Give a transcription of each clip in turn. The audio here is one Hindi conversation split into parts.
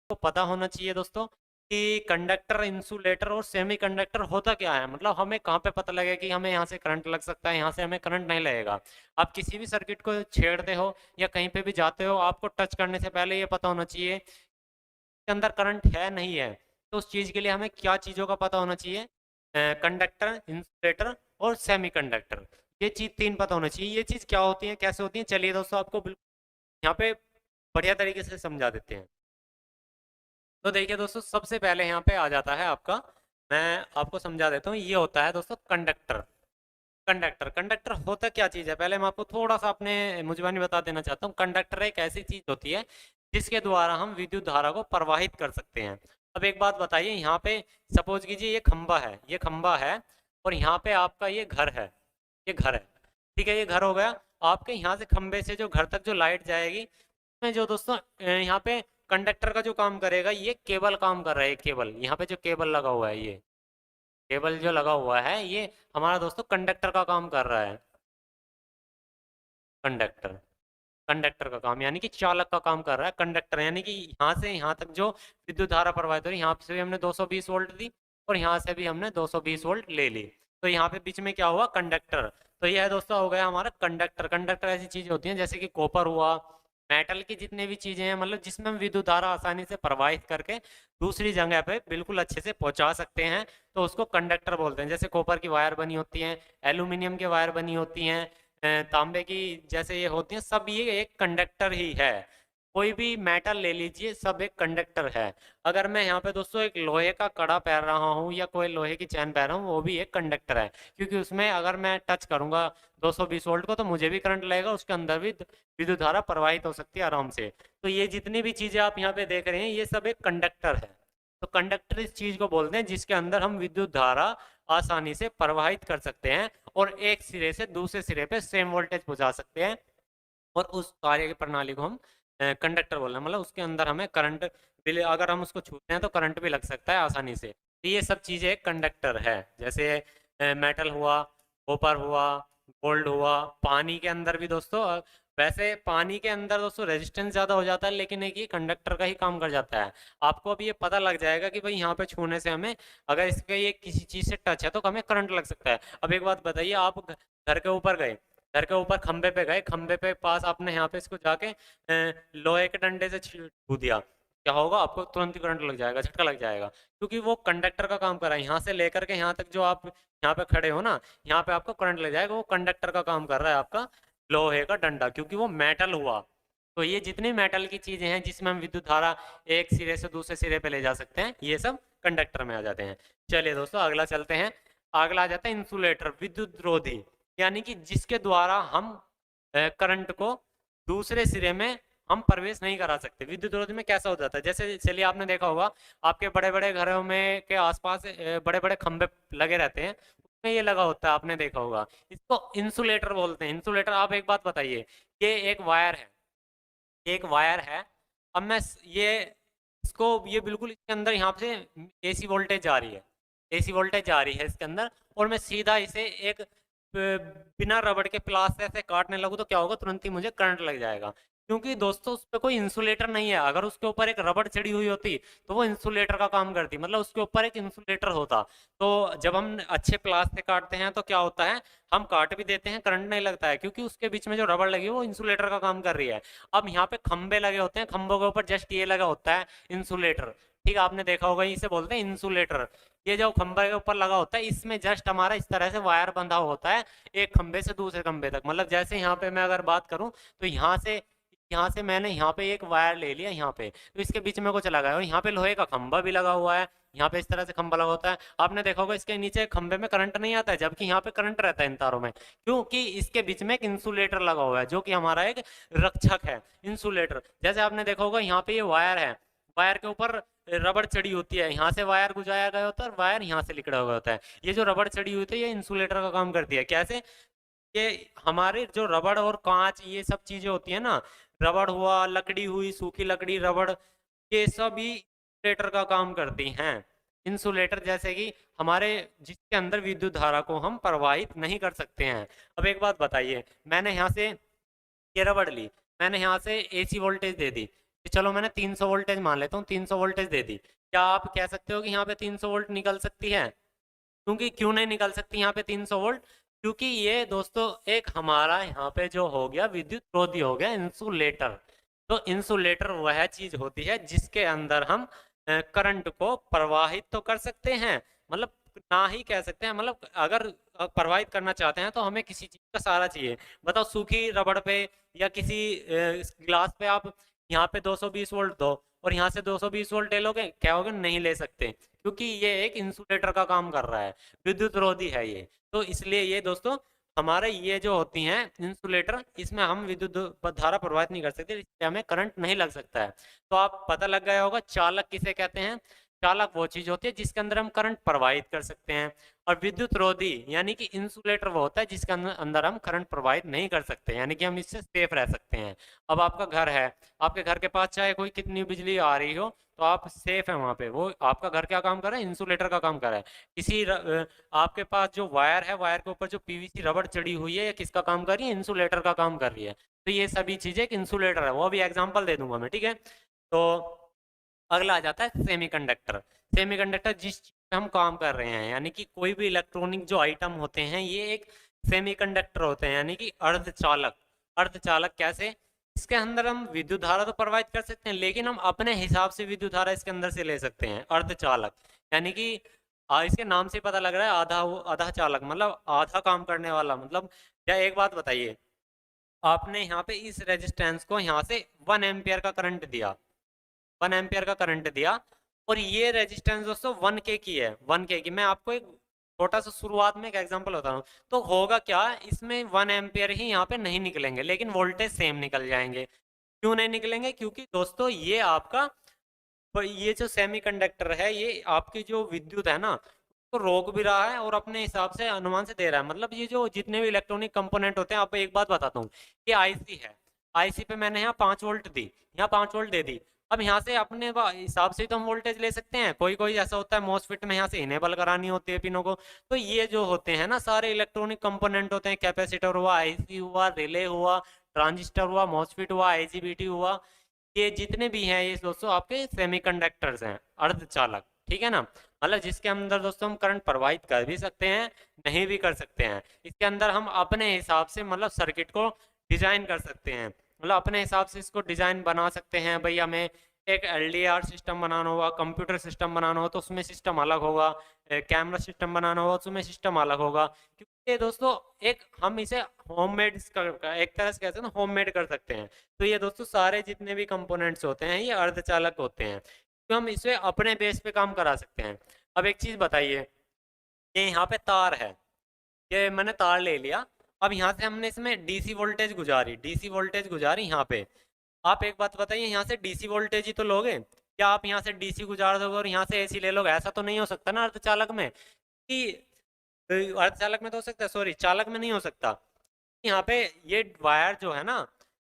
को पता होना चाहिए दोस्तों कि कंडक्टर, इंसुलेटर और सेमी कंडक्टर होता क्या है। मतलब हमें कहाँ पे पता लगेगा कि हमें यहाँ से करंट लग सकता है, यहाँ से हमें करंट नहीं लगेगा। आप किसी भी सर्किट को छेड़ते हो या कहीं पे भी जाते हो, आपको टच करने से पहले ये पता होना चाहिए के अंदर करंट है नहीं है। तो उस चीज़ के लिए हमें क्या चीज़ों का पता होना चाहिए, कंडक्टर, इंसुलेटर और सेमी कंडक्टर। ये चीज़ तीन पता होना चाहिए। ये चीज़ क्या होती है, कैसे होती है, चलिए दोस्तों आपको बिल्कुल यहाँ पे बढ़िया तरीके से समझा देते हैं। तो देखिए दोस्तों, सबसे पहले यहाँ पे आ जाता है आपका, मैं आपको समझा देता हूँ। ये होता है दोस्तों कंडक्टर। कंडक्टर कंडक्टर होता क्या चीज़ है, पहले मैं आपको थोड़ा सा अपने मुझबानी बता देना चाहता हूँ। कंडक्टर एक ऐसी चीज़ होती है जिसके द्वारा हम विद्युत धारा को प्रवाहित कर सकते हैं। अब एक बात बताइए, यहाँ पे सपोज कीजिए ये खंबा है, ये खंबा है, और यहाँ पे आपका ये घर है, ये घर है, ठीक है, ये घर हो गया। आपके यहाँ से खंबे से जो घर तक जो लाइट जाएगी, उसमें जो दोस्तों यहाँ पे कंडक्टर का जो काम करेगा, ये केबल काम कर रहा है। केबल, यहाँ पे जो केबल लगा हुआ है, ये केबल जो लगा हुआ है, ये हमारा दोस्तों कंडक्टर का काम कर रहा है। कंडक्टर, कंडक्टर का काम यानी कि चालक का काम कर रहा है कंडक्टर। यानी कि यहाँ से यहाँ तक जो विद्युत धारा प्रवाहित हो रही है, यहाँ से भी हमने 220 वोल्ट दी और यहाँ से भी हमने 220 वोल्ट ले ली। तो यहाँ पे बीच में क्या हुआ, कंडक्टर। तो यह दोस्तों हो गया हमारा कंडक्टर। कंडक्टर ऐसी चीज होती है जैसे कि कॉपर हुआ, मेटल की जितने भी चीजें हैं, मतलब जिसमें हम विद्युत धारा आसानी से प्रवाहित करके दूसरी जगह पे बिल्कुल अच्छे से पहुंचा सकते हैं, तो उसको कंडक्टर बोलते हैं। जैसे कॉपर की वायर बनी होती है, एल्यूमिनियम की वायर बनी होती हैं, तांबे की जैसे ये होती हैं, सब ये एक कंडक्टर ही है। कोई भी मेटल ले लीजिए, सब एक कंडक्टर है। अगर मैं यहाँ पे दोस्तों एक लोहे का कड़ा पहन रहा हूँ या कोई लोहे की चैन पहन रहा हूँ, वो भी एक कंडक्टर है, क्योंकि उसमें अगर मैं टच करूंगा 220 वोल्ट को, तो मुझे भी करंट लगेगा, उसके अंदर भी विद्युत धारा प्रवाहित हो सकती है आराम से। तो ये जितनी भी चीजें आप यहाँ पे देख रहे हैं, ये सब एक कंडक्टर है। तो कंडक्टर इस चीज को बोलते हैं जिसके अंदर हम विद्युत धारा आसानी से प्रवाहित कर सकते हैं और एक सिरे से दूसरे सिरे पे सेम वोल्टेज पहुंचा सकते हैं, और उस कार्य की प्रणाली को हम कंडक्टर बोल रहे हैं। मतलब उसके अंदर हमें करंट भी, अगर हम उसको छूते हैं तो करंट भी लग सकता है आसानी से। तो ये सब चीजें कंडक्टर है। जैसे मेटल हुआ, कॉपर हुआ, गोल्ड हुआ। पानी के अंदर भी दोस्तों, वैसे पानी के अंदर दोस्तों रेजिस्टेंस ज्यादा हो जाता है, लेकिन एक ये कंडक्टर का ही काम कर जाता है। आपको अभी ये पता लग जाएगा कि भाई यहाँ पे छूने से हमें, अगर इसके ये किसी चीज से टच है तो हमें करंट लग सकता है। अब एक बात बताइए, आप घर के ऊपर गए, घर के ऊपर खंबे पे गए, खंबे पे पास आपने यहाँ पे इसको जाके लोहे के डंडे से छू दिया, क्या होगा, आपको तुरंत ही करंट लग जाएगा, झटका लग जाएगा, क्योंकि वो कंडक्टर का काम कर रहा है। यहाँ से लेकर के यहाँ तक जो आप यहाँ पे खड़े हो ना, यहाँ पे आपको करंट लग जाएगा, वो कंडक्टर का काम कर रहा है आपका लोहे का डंडा, क्योंकि वो मेटल हुआ। तो ये जितनी मेटल की चीजें हैं जिसमें हम विद्युत धारा एक सिरे से दूसरे सिरे पे ले जा सकते हैं, ये सब कंडक्टर में आ जाते हैं। चलिए दोस्तों अगला चलते हैं। अगला आ जाता है इंसुलेटर, विद्युत रोधी, यानी कि जिसके द्वारा हम करंट को दूसरे सिरे में हम प्रवेश नहीं करा सकते। विद्युत रोधी में कैसा हो जाता है, जैसे चलिए आपने देखा होगा आपके बड़े बड़े घरों में के आसपास बड़े बड़े खंभे लगे रहते हैं, उसमें ये लगा होता है, आपने देखा होगा। इसको इंसुलेटर बोलते हैं। इंसुलेटर, आप एक बात बताइए, ये एक वायर है, ये एक वायर है। अब मैं ये इसको, ये बिल्कुल इसके अंदर यहाँ से एसी वोल्टेज जा रही है, एसी वोल्टेज जा रही है इसके अंदर, और मैं सीधा इसे एक बिना रबड़ के प्लास से ऐसे काटने लगूँ तो क्या होगा, तुरंत ही मुझे करंट लग जाएगा। क्योंकि दोस्तों उस पर कोई इंसुलेटर नहीं है। अगर उसके ऊपर एक रबड़ चढ़ी हुई होती तो वो इंसुलेटर का काम करती, मतलब उसके ऊपर एक इंसुलेटर होता। तो जब हम अच्छे प्लास से काटते हैं तो क्या होता है, हम काट भी देते हैं, करंट नहीं लगता है, क्योंकि उसके बीच में जो रबड़ लगी है वो इंसुलेटर का काम कर रही है। अब यहाँ पे खंबे लगे होते हैं, खंभों के ऊपर जस्ट ये लगा होता है इंसुलेटर, ठीक है, आपने देखा होगा, इसे बोलते हैं इंसुलेटर। ये जो खंबे के ऊपर लगा होता है, इसमें जस्ट हमारा इस तरह से वायर बंधा होता है एक खंबे से दूसरे खंबे तक। मतलब जैसे यहाँ पे मैं अगर बात करूं, तो यहाँ से मैंने यहाँ पे एक वायर ले लिया, यहाँ पे तो इसके बीच में को चला गया, और यहाँ पे लोहे का खंबा भी लगा हुआ है, यहाँ पे इस तरह से खंबा लगा होता है। आपने देखा होगा इसके नीचे खंबे में करंट नहीं आता है, जबकि यहाँ पे करंट रहता है इन तारों में, क्योंकि इसके बीच में एक इंसुलेटर लगा हुआ है जो कि हमारा एक रक्षक है, इंसुलेटर। जैसे आपने देखा होगा यहाँ पे ये वायर है, वायर के ऊपर रबड़ चढ़ी होती है, यहाँ से वायर गुजारा गया होता है और वायर यहाँ से लिकड़ा हुआ होता है। ये जो रबड़ चढ़ी हुई होती है, ये इंसुलेटर का काम करती है। कैसे, ये हमारे जो रबड़ और कांच ये सब चीजें होती है ना, रबड़ हुआ, लकड़ी हुई, सूखी लकड़ी, रबड़, ये सब ही इंसुलेटर का काम करती हैं। इंसुलेटर जैसे कि हमारे, जिसके अंदर विद्युत धारा को हम प्रवाहित नहीं कर सकते हैं। अब एक बात बताइए, मैंने यहाँ से ये रबड़ ली, मैंने यहाँ से एसी वोल्टेज दे दी, चलो मैंने 300 वोल्टेज मान लेता हूँ, 300 वोल्टेज दे दी, क्या आप कह सकते हो कि यहाँ पे 300 वोल्ट निकल सकती है? क्योंकि क्यों नहीं निकल सकती यहाँ पे 300 वोल्ट? क्योंकि ये दोस्तों एक हमारा यहाँ पे जो हो गया विद्युत रोधी हो गया इंसुलेटर। तो इंसुलेटर वह चीज होती है जिसके अंदर हम करंट को प्रवाहित तो कर सकते हैं, मतलब ना ही कह सकते हैं, मतलब अगर प्रवाहित करना चाहते हैं तो हमें किसी चीज का सहारा चाहिए। बताओ सूखी रबड़ पे या किसी ग्लास पे आप यहाँ पे 220 वोल्ट दो और यहाँ से 220 वोल्ट ले लोगे, क्या होगा? नहीं ले सकते, क्योंकि ये एक इंसुलेटर का काम कर रहा है, विद्युत रोधी है ये। तो इसलिए ये दोस्तों हमारे ये जो होती हैं इंसुलेटर, इसमें हम विद्युत धारा प्रवाहित नहीं कर सकते, इसलिए हमें करंट नहीं लग सकता है। तो आप पता लग गया होगा चालक किसे कहते हैं। चालक वो चीज होती है जिसके अंदर हम करंट प्रवाहित कर सकते हैं, और विद्युत रोधी यानी कि इंसुलेटर वो होता है जिसके अंदर हम करंट प्रवाहित नहीं कर सकते, यानी कि हम इससे सेफ रह सकते हैं। अब आपका घर है, आपके घर के पास चाहे कोई कितनी बिजली आ रही हो तो आप सेफ है वहां पे। वो आपका घर क्या काम कर रहा है? इंसुलेटर का काम कर रहा है। आपके पास जो वायर है, वायर के ऊपर जो पीवीसी रबड़ चढ़ी हुई है, ये किसका काम कर रही है? इंसुलेटर का काम कर रही है। तो ये सभी चीजें एक इंसुलेटर है, वो भी एग्जांपल दे दूंगा मैं, ठीक है। तो अगला आ जाता है सेमीकंडक्टर। सेमीकंडक्टर जिस चीज पे हम काम कर रहे हैं, यानी कि कोई भी इलेक्ट्रॉनिक जो आइटम होते हैं ये एक सेमीकंडक्टर होते हैं, यानी कि अर्धचालक। अर्धचालक कैसे? इसके अंदर हम विद्युत धारा तो प्रवाहित कर सकते हैं, लेकिन हम अपने हिसाब से विद्युत धारा इसके अंदर से ले सकते हैं। अर्धचालक यानी कि इसके नाम से पता लग रहा है आधा आधा चालक, मतलब आधा काम करने वाला। मतलब क्या, एक बात बताइए, आपने यहाँ पे इस रेजिस्टेंस को यहाँ से 1 एम्पियर का करंट दिया, 1 एम्पियर का करंट दिया, और ये रेजिस्टेंस दोस्तों 1K की है, 1K की। मैं आपको एक छोटा सा शुरुआत में एक एग्जांपल बता रहा हूँ। तो होगा क्या, इसमें 1 एम्पियर ही यहाँ पे नहीं निकलेंगे, लेकिन वोल्टेज सेम निकल जाएंगे। क्यों नहीं निकलेंगे? क्योंकि दोस्तों ये आपका ये जो सेमीकंडक्टर है ये आपकी जो विद्युत है ना तो रोक भी रहा है और अपने हिसाब से अनुमान से दे रहा है। मतलब ये जो जितने भी इलेक्ट्रॉनिक कंपोनेंट होते हैं, आपको एक बात बताता हूँ, ये आईसी है, आईसी पे मैंने यहाँ 5 वोल्ट दी, यहाँ 5 वोल्ट दे दी। अब यहाँ से अपने हिसाब से तो हम वोल्टेज ले सकते हैं। कोई कोई ऐसा होता है मॉसफेट में यहाँ से इनेबल करानी होती है पिनों को। तो ये जो होते हैं ना सारे इलेक्ट्रॉनिक कंपोनेंट होते हैं, कैपेसिटर हुआ, आईसी हुआ, रिले हुआ, ट्रांजिस्टर हुआ, मॉसफेट हुआ, आईजीबीटी हुआ, ये जितने भी हैं ये दोस्तों आपके सेमीकंडक्टर्स हैं, अर्धचालक, ठीक है ना। मतलब जिसके अंदर दोस्तों हम करंट प्रवाहित कर भी सकते हैं, नहीं भी कर सकते हैं। इसके अंदर हम अपने हिसाब से मतलब सर्किट को डिजाइन कर सकते हैं, मतलब अपने हिसाब से इसको डिजाइन बना सकते हैं। भाई हमें एक एलडीआर सिस्टम बनाना होगा, कंप्यूटर सिस्टम बनाना हो तो उसमें सिस्टम अलग होगा, कैमरा सिस्टम बनाना होगा तो उसमें सिस्टम अलग होगा। क्योंकि ये दोस्तों एक हम इसे होममेड एक तरह से कहते हैं ना, होममेड कर सकते हैं। तो ये दोस्तों सारे जितने भी कंपोनेंट्स होते हैं ये अर्धचालक होते हैं, तो हम इसे अपने बेस पे काम करा सकते हैं। अब एक चीज बताइए, ये यहाँ पे तार है, ये मैंने तार ले लिया, अब यहाँ से हमने इसमें डीसी वोल्टेज गुजारी, डीसी वोल्टेज गुजारी यहाँ पे। आप एक बात बताइए, यहाँ से डीसी वोल्टेज ही तो लोगे, क्या आप यहाँ से डीसी गुजार दोगे और यहाँ से एसी ले लोगे? ऐसा तो नहीं हो सकता ना अर्धचालक में, कि अर्धचालक में तो हो सकता है, सॉरी चालक में नहीं हो सकता। यहाँ पे ये वायर जो है ना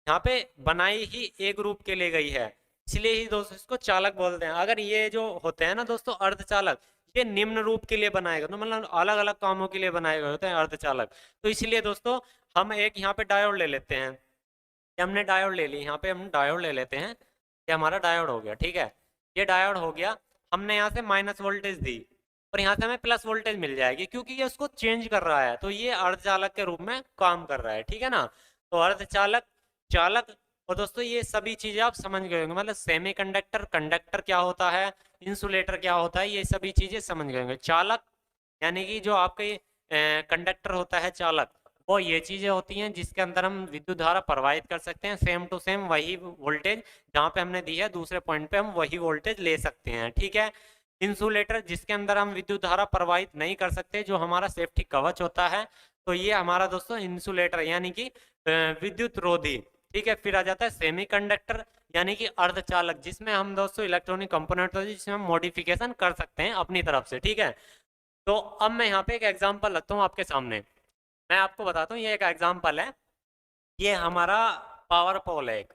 यहाँ पे बनाई ही एक रूप के लिए गई है, इसलिए ही दोस्तों इसको चालक बोलते हैं। अगर ये जो होते हैं ना दोस्तों अर्धचालक, ये निम्न रूप के लिए बनाएगा, तो मतलब अलग अलग कामों के लिए बनाए गए होते हैं अर्धचालक। तो इसलिए दोस्तों हम एक यहाँ पे डायोड ले लेते हैं, ये हमने डायोड ले ली, यहाँ पे हम डायोड ले लेते हैं, ये हमारा डायोड हो गया, ठीक है। ये डायोड हो गया, हमने यहाँ से माइनस वोल्टेज दी और यहाँ से हमें प्लस वोल्टेज मिल जाएगी, क्योंकि ये उसको चेंज कर रहा है, तो ये अर्धचालक के रूप में काम कर रहा है, ठीक है ना। तो अर्धचालक, चालक, और दोस्तों ये सभी चीजें आप समझ गए होंगे, मतलब सेमीकंडक्टर, कंडक्टर क्या होता है, इंसुलेटर क्या होता है, ये सभी चीजें समझ गए होंगे। चालक यानी कि जो आपके कंडक्टर होता है चालक, वो ये चीजें होती हैं जिसके अंदर हम विद्युत धारा प्रवाहित कर सकते हैं, सेम टू सेम वही वोल्टेज जहाँ पे हमने दी है दूसरे पॉइंट पे हम वही वोल्टेज ले सकते हैं, ठीक है। इंसुलेटर जिसके अंदर हम विद्युत धारा प्रवाहित नहीं कर सकते, जो हमारा सेफ्टी कवच होता है, तो ये हमारा दोस्तों इंसुलेटर यानी कि विद्युत रोधी, ठीक है। फिर आ जाता है सेमीकंडक्टर यानी कि अर्धचालक, जिसमें हम दोस्तों इलेक्ट्रॉनिक कंपोनेंट होते हैं जिसमें हम मॉडिफिकेशन कर सकते हैं अपनी तरफ से, ठीक है। तो अब मैं यहाँ पे एक एग्जांपल रखता हूँ आपके सामने, मैं आपको बताता हूँ, ये एक एग्जांपल है। ये हमारा पावर पोल है, एक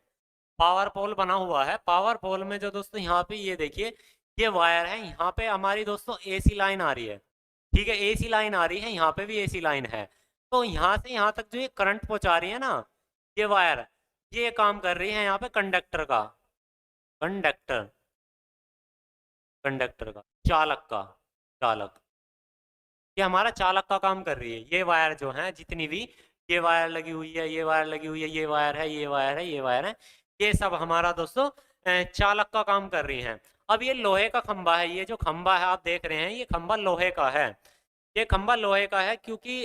पावर पोल बना हुआ है। पावर पोल में जो दोस्तों यहाँ पे ये देखिए, ये वायर है, यहाँ पे हमारी दोस्तों एसी लाइन आ रही है, ठीक है, एसी लाइन आ रही है, यहाँ पे भी एसी लाइन है। तो यहाँ से यहाँ तक जो ये करंट पहुंचा रही है ना, ये वायर, ये काम कर रही है यहाँ पे कंडक्टर का, कंडक्टर, कंडक्टर का, चालक का, चालक, ये हमारा चालक का काम कर रही है। ये वायर जो है जितनी भी, ये वायर लगी हुई है, ये वायर लगी हुई है, ये वायर है, ये वायर है, ये वायर है, ये सब हमारा दोस्तों चालक का काम कर रही हैं। अब ये लोहे का खंबा है, ये जो खंबा है आप देख रहे हैं, ये खंबा लोहे का है। ये खंबा लोहे का है क्योंकि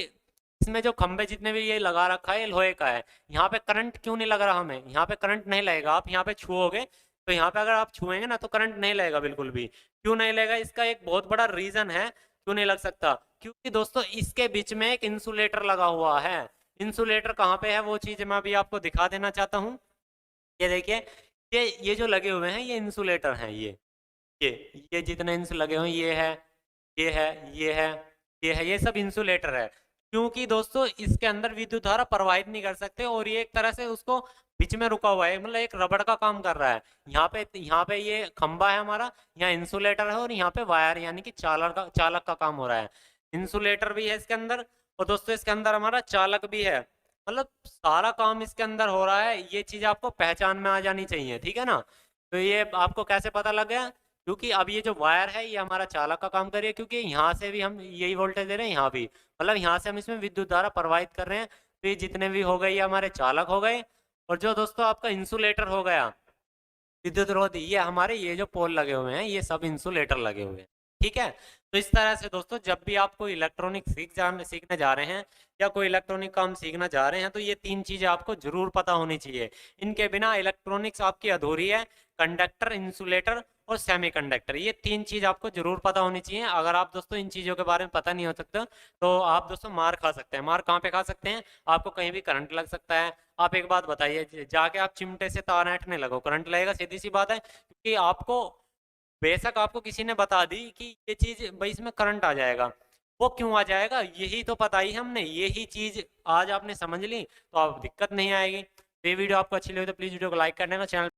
इसमें जो खंबे जितने भी ये लगा रखा है ये लोहे का है। यहाँ पे करंट क्यों नहीं लग रहा हमें? यहाँ पे करंट नहीं लगेगा। आप यहाँ पे छुओगे तो यहाँ पे अगर आप छुएंगे ना तो करंट नहीं लगेगा बिल्कुल भी। क्यों नहीं लगेगा? इसका एक बहुत बड़ा रीजन है क्यों नहीं लग सकता। क्योंकि दोस्तों इसके बीच में एक इंसुलेटर लगा हुआ है। इंसुलेटर कहाँ पे है वो चीज मैं अभी आपको दिखा देना चाहता हूँ। ये देखिए, ये जो लगे हुए हैं ये इंसुलेटर हैं। ये जितने इंस लगे हुए हैं, ये है, ये है, ये है, ये है, ये सब इंसुलेटर है। क्योंकि दोस्तों इसके अंदर विद्युत धारा प्रवाहित नहीं कर सकते और ये एक तरह से उसको बीच में रुका हुआ है, मतलब एक रबड़ का काम कर रहा है। यहाँ पे ये खंबा है हमारा, यहाँ इंसुलेटर है और यहाँ पे वायर यानी कि चालक का काम हो रहा है। इंसुलेटर भी है इसके अंदर और दोस्तों इसके अंदर हमारा चालक भी है। मतलब सारा काम इसके अंदर हो रहा है। ये चीज आपको पहचान में आ जानी चाहिए, ठीक है ना। तो ये आपको कैसे पता लग गया? क्योंकि अब ये जो वायर है ये हमारा चालक का काम कर रही है, क्योंकि यहाँ से भी हम यही वोल्टेज दे रहे हैं, यहाँ भी मतलब यहाँ से हम इसमें विद्युत धारा प्रवाहित कर रहे हैं। तो ये जितने भी हो गए ये हमारे चालक हो गए। और जो दोस्तों आपका इंसुलेटर हो गया विद्युत रोधी, ये हमारे ये जो पोल लगे हुए हैं ये सब इंसुलेटर लगे हुए हैं, ठीक है। तो इस तरह से दोस्तों जब भी आप कोई इलेक्ट्रॉनिक सीखने जा रहे हैं या कोई इलेक्ट्रॉनिक काम सीखना जा रहे हैं तो ये तीन चीजें आपको जरूर पता होनी चाहिए। इनके बिना इलेक्ट्रॉनिक्स आपकी अधूरी है। कंडक्टर, इंसुलेटर और सेमीकंडक्टर, ये तीन चीज आपको जरूर पता होनी चाहिए। अगर आप दोस्तों इन चीजों के बारे में पता नहीं हो सकता तो आप दोस्तों मार खा सकते हैं। मार कहाँ पे खा सकते हैं? आपको कहीं भी करंट लग सकता है। आप एक बात बताइए, जाके आप चिमटे से तार ऐंठने लगो, करंट लगेगा, सीधी सी बात है। क्योंकि आपको बेशक आपको किसी ने बता दी कि ये चीज भाई इसमें करंट आ जाएगा, वो क्यों आ जाएगा यही तो पता ही हमने, यही चीज आज आपने समझ ली तो आप दिक्कत नहीं आएगी। तो ये वीडियो आपको अच्छी लगी तो प्लीज वीडियो को लाइक कर देना, चैनल